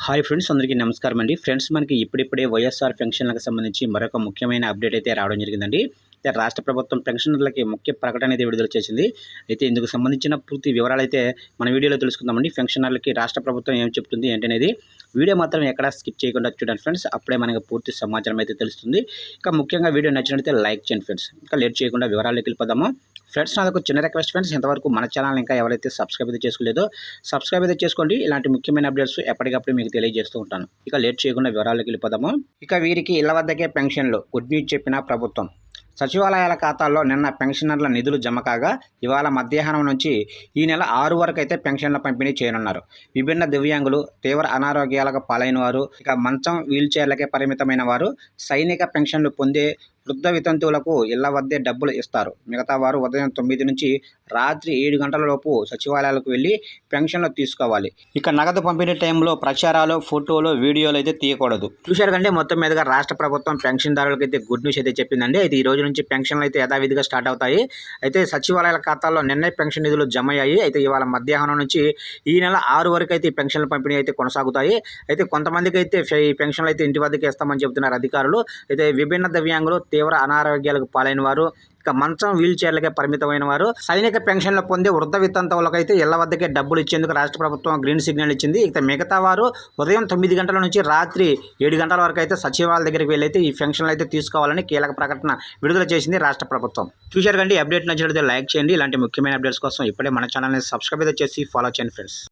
Hi friends, అందరికీ నమస్కారం అండి. ఫ్రెండ్స్, మనకి ఇప్పుడిప్పుడే వైఎస్ఆర్ పెన్షన్లకు సంబంధించి మరొక ముఖ్యమైన అప్డేట్ అయితే రావడం జరిగిందండి. అయితే రాష్ట్ర ప్రభుత్వం పెన్షనర్లకి ముఖ్య ప్రకటన అయితే విడుదల చేసింది. అయితే ఇందుకు సంబంధించిన పూర్తి వివరాలు అయితే మన వీడియోలో తెలుసుకుందామండి. పెన్షనర్లకి రాష్ట్ర ప్రభుత్వం ఏం చెప్తుంది ఏంటనేది వీడియో మాత్రం ఎక్కడా స్కిప్ చేయకుండా చూడండి ఫ్రెండ్స్. అప్పుడే మనకు పూర్తి సమాచారం అయితే తెలుస్తుంది. ఇక ముఖ్యంగా వీడియో నచ్చినట్లయితే లైక్ చేయండి ఫ్రెండ్స్. ఇంకా లేట్ చేయకుండా వివరాల్లోకి వెళ్ళిపోదాము. ఫ్రెండ్స్, నాదొక చిన్న రిక్వెస్ట్ ఫ్రెండ్స్, ఇంతవరకు మన ఛానల్ ఇంకా ఎవరైతే సబ్స్క్రైబ్ అయితే చేసుకోలేదో సబ్స్క్రైబ్ అయితే చేసుకోండి. ఇలాంటి ముఖ్యమైన అప్డేట్స్ ఎప్పటికప్పుడు మీకు తెలియజేస్తూ ఉంటాను. ఇక లేట్ చేయకుండా వివరాల్లోకి వెళ్ళిపోదాము. ఇక వీరికి ఇళ్ల వద్దకే పెన్షన్లు గుడ్ న్యూస్ చెప్పిన ప్రభుత్వం. సచివాలయాల ఖాతాల్లో నిన్న పెన్షనర్ల నిధులు జమ కాగా ఇవాళ మధ్యాహ్నం నుంచి ఈ నెల 6 వరకు అయితే పెన్షన్ల పంపిణీ చేయనున్నారు. విభిన్న దివ్యాంగులు, తీవ్ర అనారోగ్యాలకు పాలైన వారు, ఇక మంచం వీల్చైర్లకే పరిమితమైన వారు సైనిక పెన్షన్లు పొందే వృద్ధ వితంతువులకు ఇళ్ల వద్దే డబ్బులు ఇస్తారు. మిగతా వారు ఉదయం 9 నుంచి రాత్రి 7 గంటల లోపు సచివాలయాలకు వెళ్ళి పెన్షన్లు తీసుకోవాలి. ఇక నగదు పంపిణీ టైంలో ప్రచారాలు, ఫోటోలు, వీడియోలు అయితే తీయకూడదు. చూశారు కంటే మొత్తం మీదుగా రాష్ట్ర ప్రభుత్వం పెన్షన్దారులకు అయితే గుడ్ న్యూస్ అయితే చెప్పిందండి. అయితే ఈ రోజు నుంచి పెన్షన్లు అయితే యథావిధిగా స్టార్ట్ అవుతాయి. అయితే సచివాలయాల ఖాతాల్లో నిన్నే పెన్షన్ నిధులు జమ అయ్యాయి. అయితే ఇవాళ మధ్యాహ్నం నుంచి ఈ నెల 6 వరకు అయితే ఈ పెన్షన్ల పంపిణీ అయితే కొనసాగుతాయి. అయితే కొంతమందికి అయితే ఈ పెన్షన్లు అయితే ఇంటి వద్దకే ఇస్తామని చెబుతున్నారు అధికారులు. అయితే విభిన్న దివ్యాంగులు, తీవ్ర అనారోగ్యాలకు పాలైన వారు, ఇక మంచం వీల్ చైర్లకే పరిమితమైన వారు, సైనిక పెన్షన్లు పొందే వృద్ధ వితంతువులకు అయితే ఇళ్ల వద్దకే డబ్బులు ఇచ్చేందుకు రాష్ట్ర ప్రభుత్వం గ్రీన్ సిగ్నల్ ఇచ్చింది. ఇక మిగతా వారు ఉదయం 9 గంటల నుంచి రాత్రి 7 గంటల వరకు అయితే సచివాలయాల దగ్గరికి వెళ్ళి అయితే ఈ పెన్షన్లు అయితే తీసుకోవాలని కీలక ప్రకటన విడుదల చేసింది రాష్ట్ర ప్రభుత్వం. చూశారు కండి, అప్డేట్ నచ్చినట్లయితే లైక్ చేయండి. ఇలాంటి ముఖ్యమైన అప్డేట్స్ కోసం ఇప్పుడే మన ఛానల్ని సబ్స్క్రైబ్ అయితే చేసి ఫాలో చేయండి ఫ్రెండ్స్.